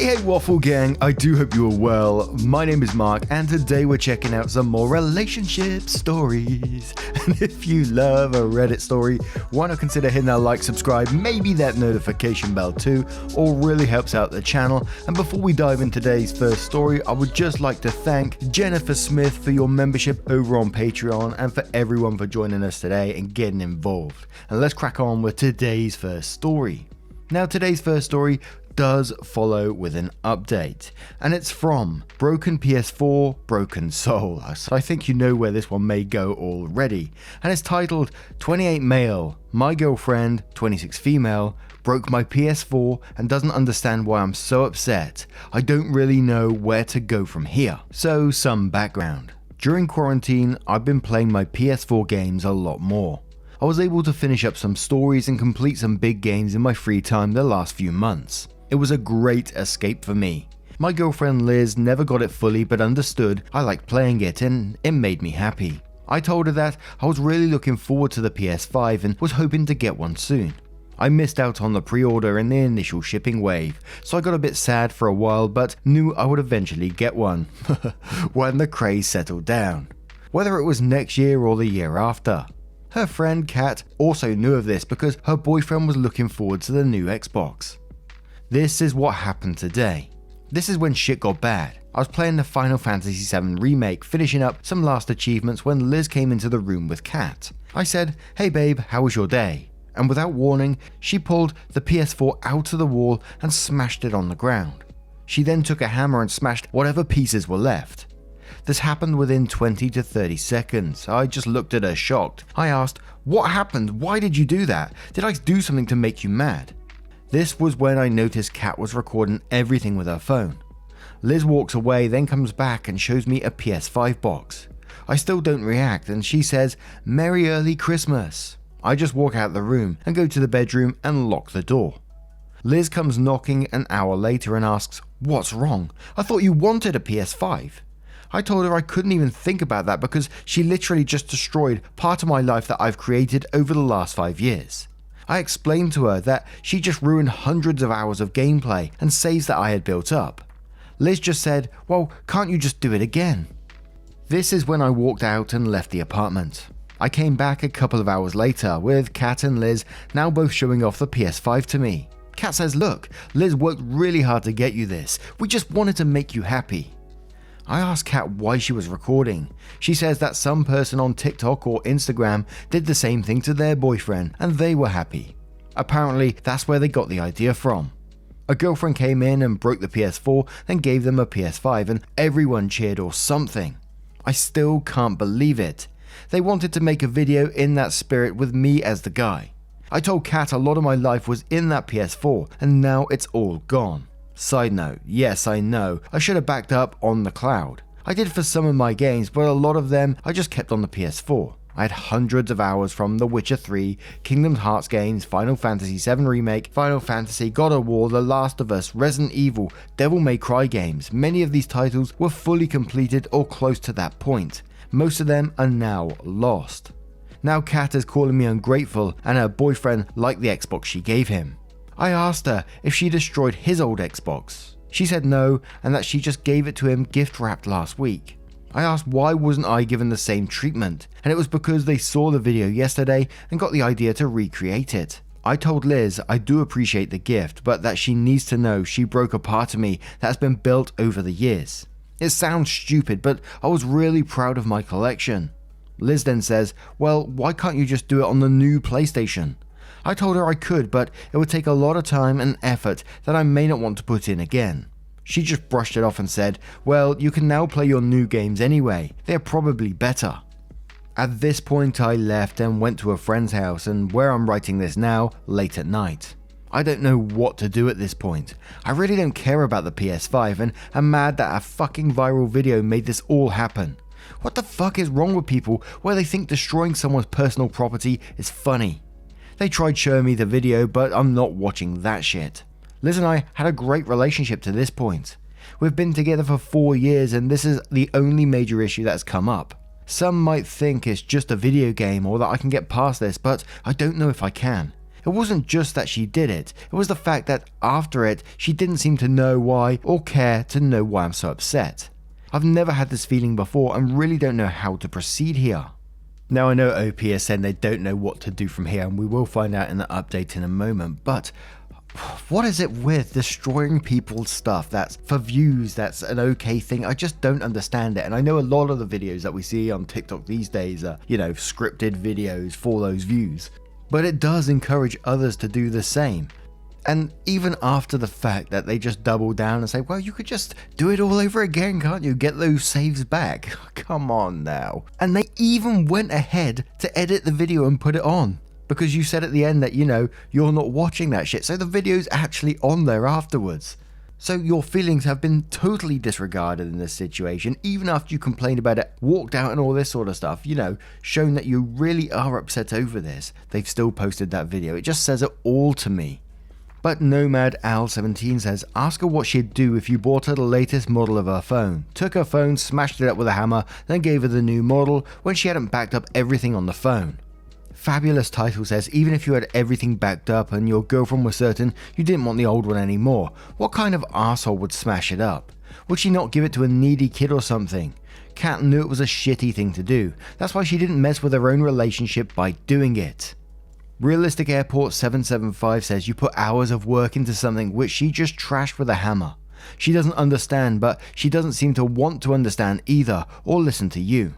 Hey Waffle Gang, I do hope you are well. My name is Mark and today we're checking out some more relationship stories. And if you love a Reddit story, why not consider hitting that like, subscribe, maybe that notification bell too, all really helps out the channel. And before we dive into today's first story, I would just like to thank Jennifer Smith for your membership over on Patreon and for everyone for joining us today and getting involved. And let's crack on with today's first story. Now today's first story does follow with an update, and it's from Broken PS4 Broken Soul. So I think you know where this one may go already, and it's titled 28 male, my girlfriend 26 female broke my PS4 and doesn't understand why I'm so upset. I don't really know where to go from here. So some background. During quarantine, I've been playing my PS4 games a lot more. I was able to finish up some stories and complete some big games in my free time the last few months. It was a great escape for me. My girlfriend Liz never got it fully but understood I liked playing it and it made me happy. I told her that I was really looking forward to the PS5 and was hoping to get one soon. I missed out on the pre-order and the initial shipping wave, so I got a bit sad for a while but knew I would eventually get one when the craze settled down, whether it was next year or the year after. Her friend Kat also knew of this because her boyfriend was looking forward to the new Xbox. This is what happened today. This is when shit got bad. I was playing the Final Fantasy VII Remake, finishing up some last achievements when Liz came into the room with Kat. I said, "Hey babe, how was your day?" And without warning, she pulled the PS4 out of the wall and smashed it on the ground. She then took a hammer and smashed whatever pieces were left. This happened within 20 to 30 seconds. I just looked at her shocked. I asked, "What happened? Why did you do that? Did I do something to make you mad?" This was when I noticed Kat was recording everything with her phone. Liz walks away, then comes back and shows me a PS5 box. I still don't react and she says, "Merry early Christmas." I just walk out the room and go to the bedroom and lock the door. Liz comes knocking an hour later and asks, "What's wrong? I thought you wanted a PS5. I told her I couldn't even think about that because she literally just destroyed part of my life that I've created over the last 5 years. I explained to her that she just ruined hundreds of hours of gameplay and saves that I had built up. Liz just said, "Well, can't you just do it again?" This is when I walked out and left the apartment. I came back a couple of hours later with Kat and Liz now both showing off the PS5 to me. Kat says, "Look, Liz worked really hard to get you this. We just wanted to make you happy." I asked Kat why she was recording. She says that some person on TikTok or Instagram did the same thing to their boyfriend and they were happy. Apparently, that's where they got the idea from. A girlfriend came in and broke the PS4, then gave them a PS5 and everyone cheered or something. I still can't believe it. They wanted to make a video in that spirit with me as the guy. I told Kat a lot of my life was in that PS4 and now it's all gone. Side note, yes I know, I should have backed up on the cloud. I did for some of my games, but a lot of them I just kept on the PS4. I had hundreds of hours from The Witcher 3, Kingdom Hearts games, Final Fantasy VII Remake, Final Fantasy, God of War, The Last of Us, Resident Evil, Devil May Cry games. Many of these titles were fully completed or close to that point. Most of them are now lost. Now Kat is calling me ungrateful and her boyfriend liked the Xbox she gave him. I asked her if she destroyed his old Xbox. She said no and that she just gave it to him gift wrapped last week. I asked why wasn't I given the same treatment, and it was because they saw the video yesterday and got the idea to recreate it. I told Liz I do appreciate the gift, but that she needs to know she broke a part of me that has been built over the years. It sounds stupid, but I was really proud of my collection. Liz then says, "Well, why can't you just do it on the new PlayStation?" I told her I could, but it would take a lot of time and effort that I may not want to put in again. She just brushed it off and said, "Well, you can now play your new games anyway. They're probably better." At this point I left and went to a friend's house and where I'm writing this now, late at night. I don't know what to do at this point. I really don't care about the PS5 and I'm mad that a fucking viral video made this all happen. What the fuck is wrong with people where they think destroying someone's personal property is funny? They tried showing me the video, but I'm not watching that shit. Liz and I had a great relationship to this point. We've been together for 4 years and this is the only major issue that's come up. Some might think it's just a video game or that I can get past this, but I don't know if I can. It It wasn't just that she did it was the fact that after it, she didn't seem to know why or care to know why I'm so upset. I've never had this feeling before and really don't know how to proceed here. Now I know OP is saying they don't know what to do from here, and we will find out in the update in a moment, but what is it with destroying people's stuff that's for views, that's an okay thing? I just don't understand it. And I know a lot of the videos that we see on TikTok these days are, scripted videos for those views. But it does encourage others to do the same. And even after the fact that they just double down and say, well, you could just do it all over again, can't you? Get those saves back. Come on now. And they even went ahead to edit the video and put it on. Because you said at the end that, you're not watching that shit. So the video's actually on there afterwards. So your feelings have been totally disregarded in this situation, even after you complained about it, walked out and all this sort of stuff, shown that you really are upset over this. They've still posted that video. It just says it all to me. But Nomad Al17 says, ask her what she'd do if you bought her the latest model of her phone, took her phone, smashed it up with a hammer, then gave her the new model when she hadn't backed up everything on the phone. Fabulous Title says, even if you had everything backed up and your girlfriend was certain you didn't want the old one anymore, what kind of arsehole would smash it up? Would she not give it to a needy kid or something? Kat knew it was a shitty thing to do. That's why she didn't mess with her own relationship by doing it. Realistic Airport 775 says you put hours of work into something which she just trashed with a hammer. She doesn't understand, but she doesn't seem to want to understand either or listen to you.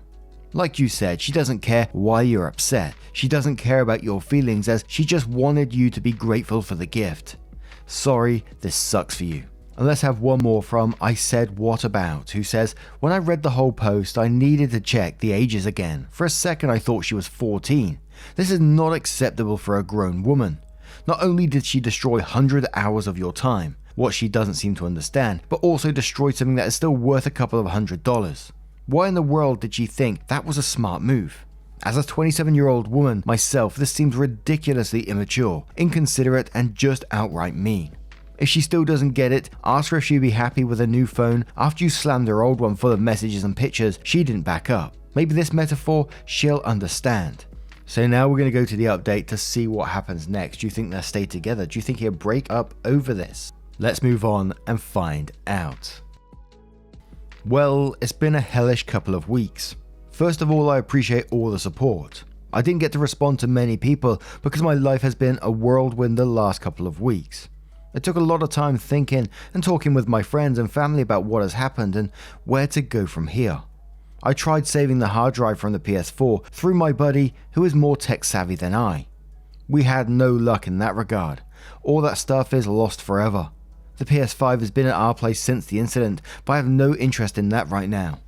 Like you said, she doesn't care why you're upset. She doesn't care about your feelings, as she just wanted you to be grateful for the gift. Sorry, this sucks for you. And let's have one more from I Said What About, who says, when I read the whole post, I needed to check the ages again. For a second I thought she was 14. This is not acceptable for a grown woman. Not only did she destroy 100 hours of your time, what she doesn't seem to understand, but also destroyed something that is still worth a couple of $100. Why in the world did she think that was a smart move? As a 27-year-old woman myself, this seems ridiculously immature, inconsiderate, and just outright mean. If she still doesn't get it, ask her if she'd be happy with a new phone after you slammed her old one full of messages and pictures she didn't back up. Maybe this metaphor she'll understand. So now we're going to go to the update to see what happens next. Do you think they'll stay together? Do you think he'll break up over this? Let's move on and find out. Well, it's been a hellish couple of weeks. First of all, I appreciate all the support. I didn't get to respond to many people because my life has been a whirlwind the last couple of weeks. It took a lot of time thinking and talking with my friends and family about what has happened and where to go from here. I tried saving the hard drive from the PS4 through my buddy who is more tech savvy than I. We had no luck in that regard. All that stuff is lost forever. The PS5 has been at our place since the incident, but I have no interest in that right now.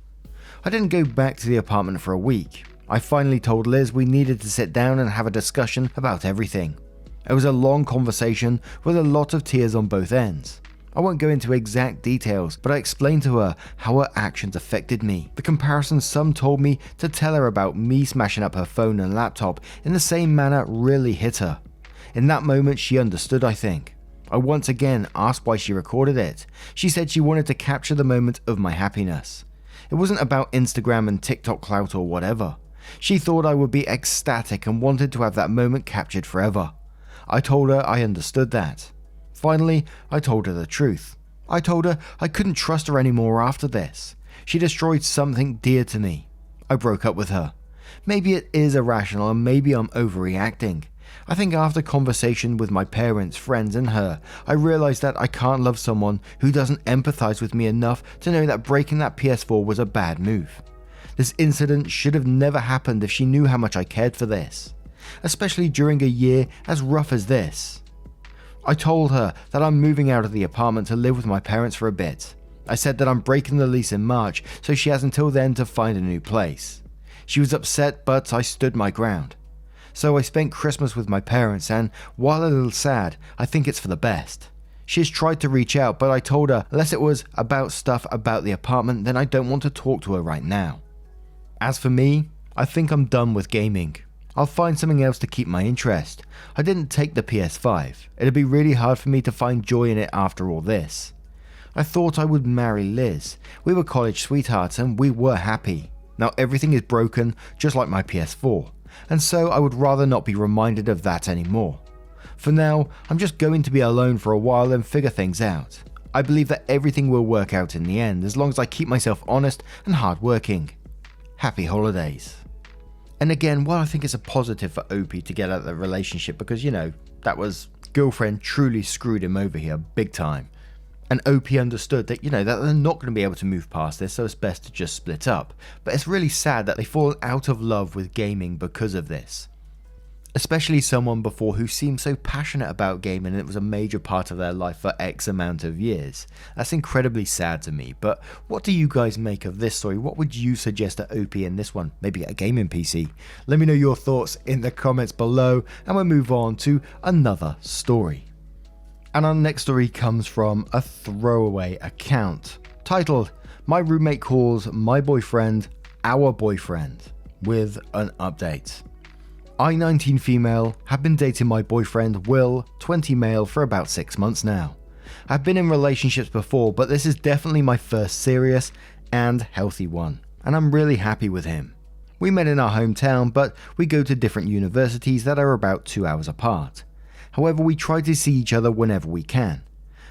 I didn't go back to the apartment for a week. I finally told Liz we needed to sit down and have a discussion about everything. It was a long conversation with a lot of tears on both ends. I won't go into exact details, but I explained to her how her actions affected me. The comparison some told me to tell her about me smashing up her phone and laptop in the same manner really hit her. In that moment she understood, I think. I once again asked why she recorded it. She said she wanted to capture the moment of my happiness. It wasn't about Instagram and TikTok clout or whatever. She thought I would be ecstatic and wanted to have that moment captured forever. I told her I understood that. Finally, I told her the truth. I told her I couldn't trust her anymore after this. She destroyed something dear to me. I broke up with her. Maybe it is irrational and maybe I'm overreacting. I think after conversation with my parents, friends and her, I realized that I can't love someone who doesn't empathize with me enough to know that breaking that PS4 was a bad move. This incident should have never happened if she knew how much I cared for this, especially during a year as rough as this. I told her that I'm moving out of the apartment to live with my parents for a bit. I said that I'm breaking the lease in March, so she has until then to find a new place. She was upset, but I stood my ground. So I spent Christmas with my parents, and while a little sad, I think it's for the best. She has tried to reach out, but I told her unless it was about stuff about the apartment, then I don't want to talk to her right now. As for me, I think I'm done with gaming. I'll find something else to keep my interest. I didn't take the PS5. It'd be really hard for me to find joy in it after all this. I thought I would marry Liz. We were college sweethearts and we were happy. Now everything is broken, just like my PS4. And so I would rather not be reminded of that anymore. For now, I'm just going to be alone for a while and figure things out. I believe that everything will work out in the end as long as I keep myself honest and hardworking. Happy holidays. And again, while I think it's a positive for OP to get out of the relationship because, that was girlfriend truly screwed him over here big time. And OP understood that, that they're not going to be able to move past this, so it's best to just split up. But it's really sad that they've fallen out of love with gaming because of this. Especially someone before who seemed so passionate about gaming and it was a major part of their life for X amount of years. That's incredibly sad to me, but what do you guys make of this story? What would you suggest to OP in this one? Maybe get a gaming PC? Let me know your thoughts in the comments below and we'll move on to another story. And our next story comes from a throwaway account titled, "My roommate calls my boyfriend our boyfriend," with an update. I, 19 female, have been dating my boyfriend Will, 20 male, for about 6 months now. I've been in relationships before, but this is definitely my first serious and healthy one, and I'm really happy with him. We met in our hometown, but we go to different universities that are about 2 hours apart. However, we try to see each other whenever we can,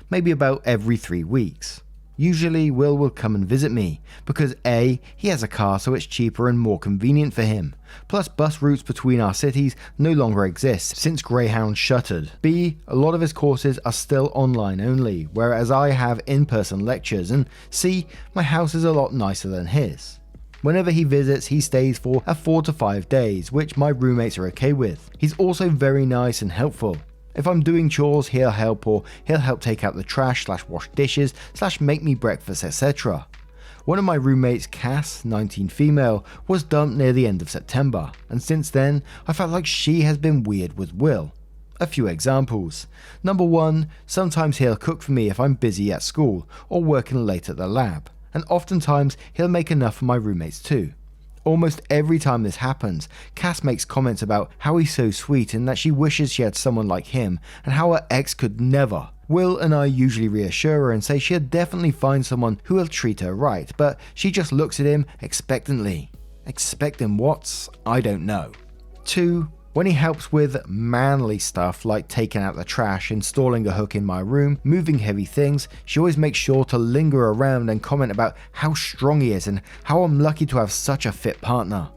maybe about every 3 weeks. Usually Will come and visit me, because A, he has a car so it's cheaper and more convenient for him, plus bus routes between our cities no longer exist since Greyhound shuttered. B, a lot of his courses are still online only, whereas I have in-person lectures, and C, my house is a lot nicer than his. Whenever he visits, he stays for 4 to 5 days, which my roommates are okay with. He's also very nice and helpful. If I'm doing chores, he'll help, or he'll help take out the trash / wash dishes / make me breakfast, etc. One of my roommates, Cass, 19 female, was dumped near the end of September, and since then, I felt like she has been weird with Will. A few examples. Number 1, sometimes he'll cook for me if I'm busy at school or working late at the lab, and oftentimes he'll make enough for my roommates too. Almost every time this happens, Cass makes comments about how he's so sweet and that she wishes she had someone like him and how her ex could never. Will and I usually reassure her and say she'll definitely find someone who will treat her right, but she just looks at him expectantly. Expecting what? I don't know. 2. When he helps with manly stuff like taking out the trash, installing a hook in my room, moving heavy things, she always makes sure to linger around and comment about how strong he is and how I'm lucky to have such a fit partner.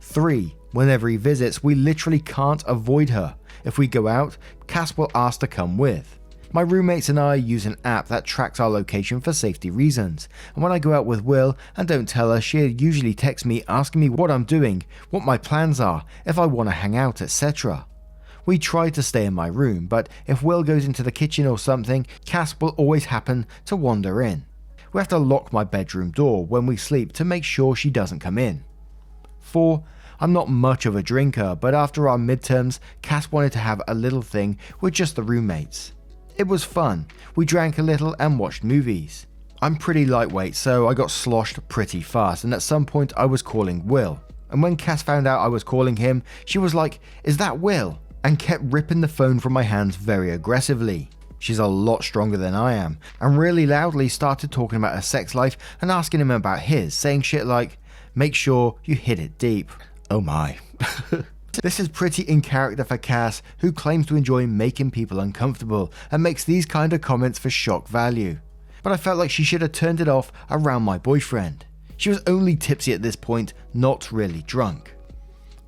3. Whenever he visits, we literally can't avoid her. If we go out, Cass will ask to come with. My roommates and I use an app that tracks our location for safety reasons, and when I go out with Will and don't tell her, she'll usually text me asking me what I'm doing, what my plans are, if I want to hang out, etc. We try to stay in my room, but if Will goes into the kitchen or something, Cass will always happen to wander in. We have to lock my bedroom door when we sleep to make sure she doesn't come in. 4. I'm not much of a drinker, but after our midterms, Cass wanted to have a little thing with just the roommates. It was fun. We drank a little and watched movies. I'm pretty lightweight, so I got sloshed pretty fast, and at some point I was calling Will. And when Cass found out I was calling him, she was like, "Is that Will?" and kept ripping the phone from my hands very aggressively. She's a lot stronger than I am, and really loudly started talking about her sex life and asking him about his, saying shit like, "Make sure you hit it deep." Oh my. This is pretty in character for Cass, who claims to enjoy making people uncomfortable and makes these kind of comments for shock value. But I felt like she should have turned it off around my boyfriend. She was only tipsy at this point, not really drunk.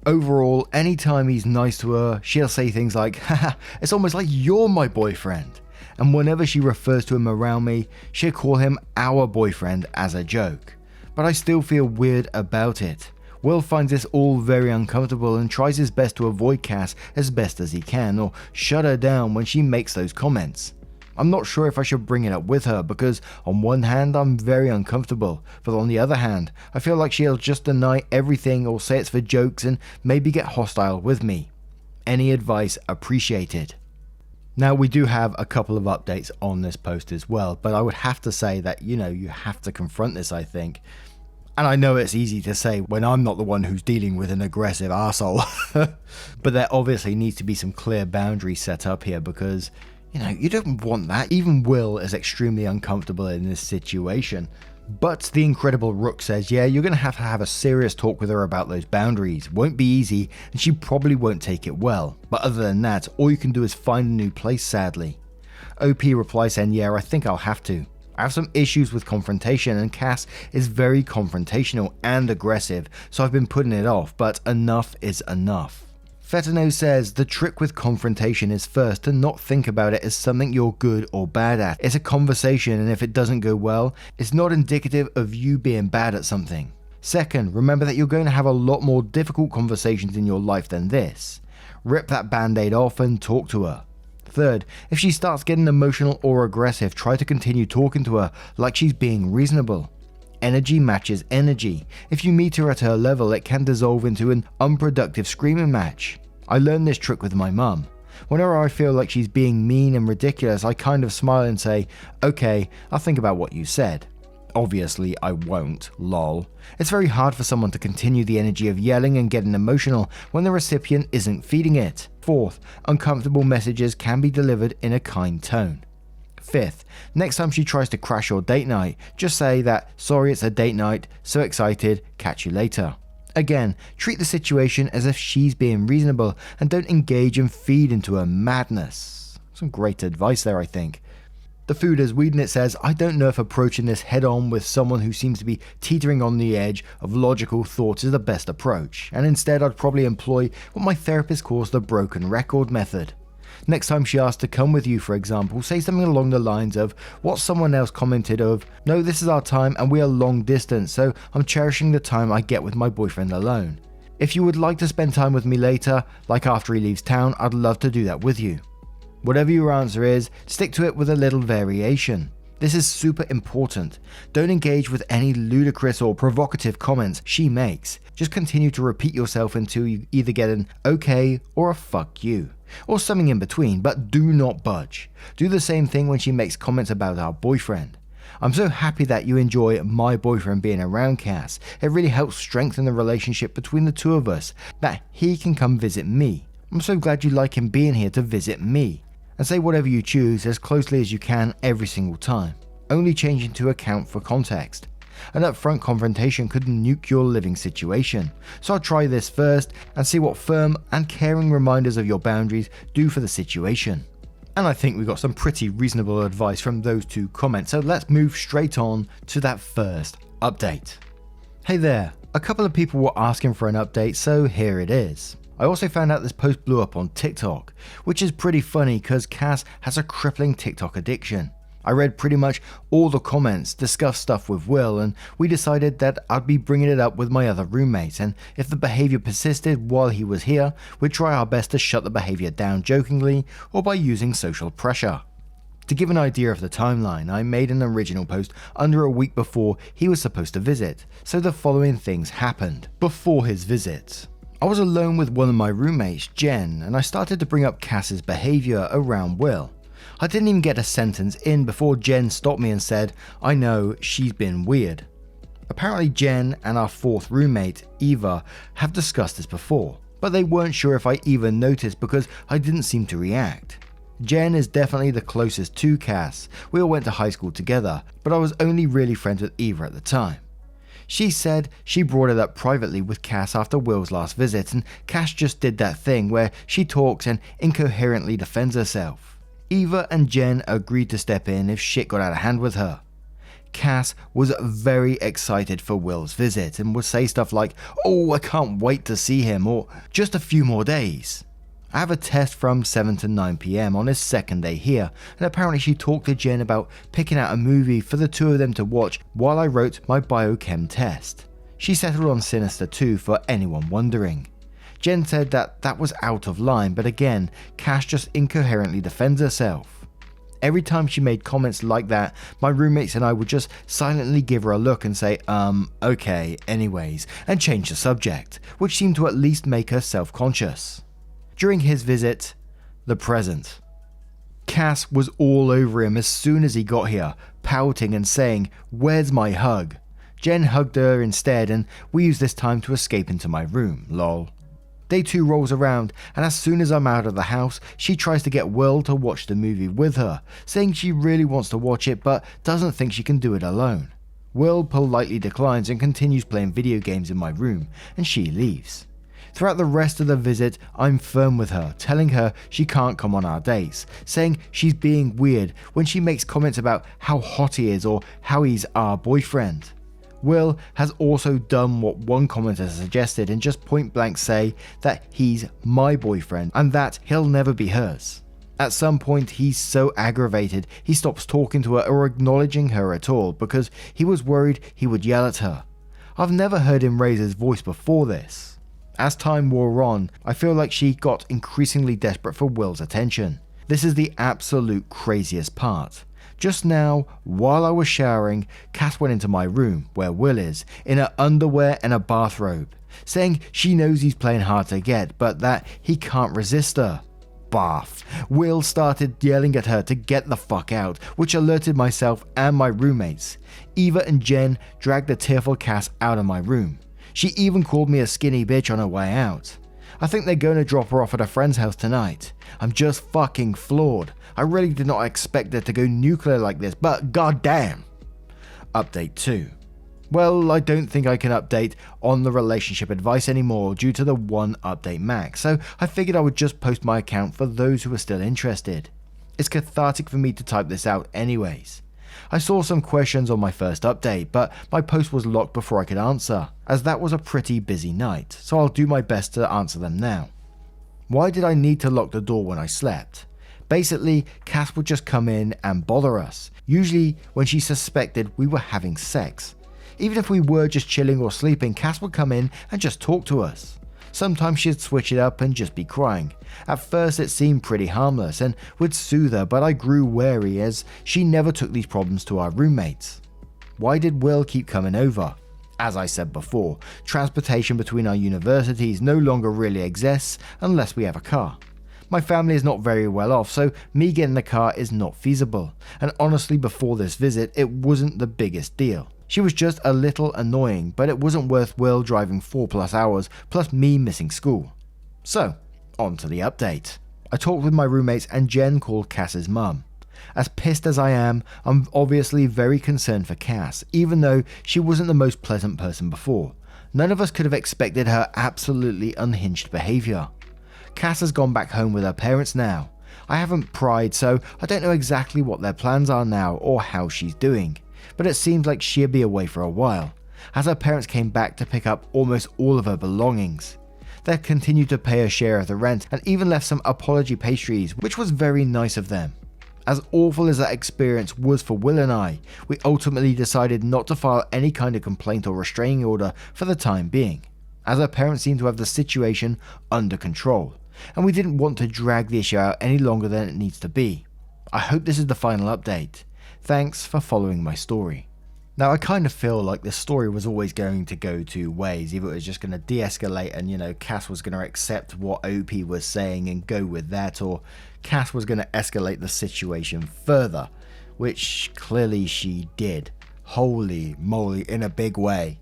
Overall, anytime he's nice to her, she'll say things like, "Haha, it's almost like you're my boyfriend." And whenever she refers to him around me, she'll call him our boyfriend as a joke. But I still feel weird about it. Will finds this all very uncomfortable and tries his best to avoid Cass as best as he can, or shut her down when she makes those comments. I'm not sure if I should bring it up with her because on one hand I'm very uncomfortable, but on the other hand I feel like she'll just deny everything or say it's for jokes and maybe get hostile with me. Any advice appreciated. Now we do have a couple of updates on this post as well, but I would have to say that you have to confront this, I think. And I know it's easy to say when I'm not the one who's dealing with an aggressive arsehole. But there obviously needs to be some clear boundaries set up here because, you don't want that. Even Will is extremely uncomfortable in this situation. But the incredible Rook says, yeah, you're going to have a serious talk with her about those boundaries. Won't be easy, and she probably won't take it well. But other than that, all you can do is find a new place, sadly. OP replies saying, yeah, I think I'll have to. I have some issues with confrontation, and Cass is very confrontational and aggressive, so I've been putting it off, but enough is enough. Fetano says, the trick with confrontation is first to not think about it as something you're good or bad at. It's a conversation, and if it doesn't go well, it's not indicative of you being bad at something. Second, remember that you're going to have a lot more difficult conversations in your life than this. Rip that band-aid off and talk to her. Third, if she starts getting emotional or aggressive, try to continue talking to her like she's being reasonable. Energy matches energy. If you meet her at her level, it can dissolve into an unproductive screaming match. I learned this trick with my mum. Whenever I feel like she's being mean and ridiculous, I kind of smile and say, okay, I'll think about what you said. Obviously, I won't, lol. It's very hard for someone to continue the energy of yelling and getting emotional when the recipient isn't feeding it. Fourth, uncomfortable messages can be delivered in a kind tone. Fifth, next time she tries to crash your date night, just say that, sorry it's a date night, so excited, catch you later. Again, treat the situation as if she's being reasonable and don't engage and feed into her madness. Some great advice there, I think. The Food is Weeding It says, I don't know if approaching this head on with someone who seems to be teetering on the edge of logical thought is the best approach, and instead I'd probably employ what my therapist calls the broken record method. Next time she asks to come with you, for example, say something along the lines of what someone else commented of, no, this is our time and we are long distance, so I'm cherishing the time I get with my boyfriend alone. If you would like to spend time with me later, like after he leaves town, I'd love to do that with you. Whatever your answer is, stick to it with a little variation. This is super important. Don't engage with any ludicrous or provocative comments she makes. Just continue to repeat yourself until you either get an okay or a fuck you, or something in between, but do not budge. Do the same thing when she makes comments about our boyfriend. I'm so happy that you enjoy my boyfriend being around Cass. It really helps strengthen the relationship between the two of us, that he can come visit me. I'm so glad you like him being here to visit me. And say whatever you choose as closely as you can every single time, only changing to account for context. An upfront confrontation could nuke your living situation, so I'll try this first and see what firm and caring reminders of your boundaries do for the situation. And I think we got some pretty reasonable advice from those two comments, so let's move straight on to that first update. Hey there, a couple of people were asking for an update, so here it is. I also found out this post blew up on TikTok, which is pretty funny because Cass has a crippling TikTok addiction. I read pretty much all the comments, discussed stuff with Will, and we decided that I'd be bringing it up with my other roommates, and if the behavior persisted while he was here, we'd try our best to shut the behavior down jokingly or by using social pressure. To give an idea of the timeline, I made an original post under a week before he was supposed to visit, so the following things happened before his visit. I was alone with one of my roommates, Jen, and I started to bring up Cass's behavior around Will. I didn't even get a sentence in before Jen stopped me and said, I know, she's been weird. Apparently Jen and our fourth roommate, Eva, have discussed this before, but they weren't sure if I even noticed because I didn't seem to react. Jen is definitely the closest to Cass. We all went to high school together, but I was only really friends with Eva at the time. She said she brought it up privately with Cass after Will's last visit, and Cass just did that thing where she talks and incoherently defends herself. Eva and Jen agreed to step in if shit got out of hand with her. Cass was very excited for Will's visit and would say stuff like, oh, I can't wait to see him, or just a few more days. I have a test from 7 to 9 PM on his second day here, and apparently she talked to Jen about picking out a movie for the two of them to watch while I wrote my biochem test. She settled on Sinister 2 for anyone wondering. Jen said that was out of line, but again, Cass just incoherently defends herself. Every time she made comments like that, my roommates and I would just silently give her a look and say, okay, anyways, and change the subject, which seemed to at least make her self-conscious. During his visit, the present. Cass was all over him as soon as he got here, pouting and saying, where's my hug? Jen hugged her instead, and we used this time to escape into my room, lol. Day 2 rolls around, and as soon as I'm out of the house, she tries to get Will to watch the movie with her, saying she really wants to watch it but doesn't think she can do it alone. Will politely declines and continues playing video games in my room, and she leaves. Throughout the rest of the visit, I'm firm with her, telling her she can't come on our dates, saying she's being weird when she makes comments about how hot he is or how he's our boyfriend. Will has also done what one commenter suggested and just point blank say that he's my boyfriend and that he'll never be hers. At some point, he's so aggravated he stops talking to her or acknowledging her at all because he was worried he would yell at her. I've never heard him raise his voice before this. As time wore on, I feel like she got increasingly desperate for Will's attention. This is the absolute craziest part. Just now, while I was showering, Cass went into my room, where Will is, in her underwear and a bathrobe, saying she knows he's playing hard to get, but that he can't resist her. Bath. Will started yelling at her to get the fuck out, which alerted myself and my roommates. Eva and Jen dragged the tearful Cass out of my room. She even called me a skinny bitch on her way out. I think they're going to drop her off at a friend's house tonight. I'm just fucking floored. I really did not expect it to go nuclear like this, but goddamn. Update 2. Well, I don't think I can update on the relationship advice anymore due to the one update max, so I figured I would just post my account for those who are still interested. It's cathartic for me to type this out anyways. I saw some questions on my first update, but my post was locked before I could answer, as that was a pretty busy night, so I'll do my best to answer them now. Why did I need to lock the door when I slept? Basically, Cass would just come in and bother us, usually when she suspected we were having sex. Even if we were just chilling or sleeping, Cass would come in and just talk to us. Sometimes she'd switch it up and just be crying. At first it seemed pretty harmless and would soothe her, but I grew wary as she never took these problems to our roommates. Why did Will keep coming over? As I said before, transportation between our universities no longer really exists unless we have a car. My family is not very well off, so me getting a car is not feasible, and honestly before this visit it wasn't the biggest deal. She was just a little annoying, but it wasn't worth Will driving 4+ hours plus me missing school. So, on to the update. I talked with my roommates and Jen called Cass's mum. As pissed as I am, I'm obviously very concerned for Cass, even though she wasn't the most pleasant person before. None of us could have expected her absolutely unhinged behaviour. Cass has gone back home with her parents now. I haven't pried, so I don't know exactly what their plans are now or how she's doing. But it seems like she'll be away for a while, as her parents came back to pick up almost all of her belongings. They continued to pay her share of the rent and even left some apology pastries, which was very nice of them. As awful as that experience was for Will and I, we ultimately decided not to file any kind of complaint or restraining order for the time being, as her parents seemed to have the situation under control, and we didn't want to drag the issue out any longer than it needs to be. I hope this is the final update. Thanks for following my story. Now I kind of feel like the story was always going to go two ways. Either it was just going to de-escalate and Cass was going to accept what OP was saying and go with that, or Cass was going to escalate the situation further, which clearly she did. Holy moly, in a big way.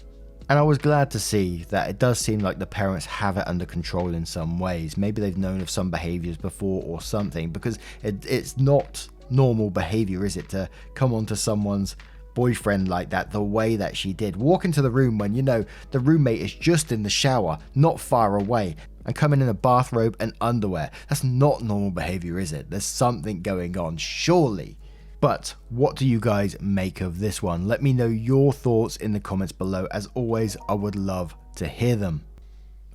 And I was glad to see that it does seem like the parents have it under control in some ways. Maybe they've known of some behaviors before or something, because it's not normal behavior, is it, to come onto someone's boyfriend like that the way that she did. Walk into the room when the roommate is just in the shower, not far away, and coming in a bathrobe and underwear. That's not normal behavior, is it? There's something going on, surely. But what do you guys make of this one? Let me know your thoughts in the comments below. As always, I would love to hear them.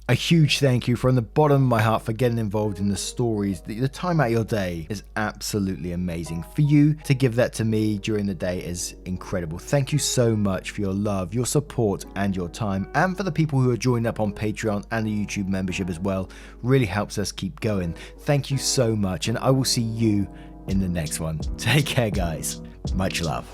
A huge thank you from the bottom of my heart for getting involved in the stories. The time out of your day is absolutely amazing. For you to give that to me during the day is incredible. Thank you so much for your love, your support, and your time. And for the people who are joined up on Patreon and the YouTube membership as well. Really helps us keep going. Thank you so much, and I will see you in the next one. Take care, guys. Much love.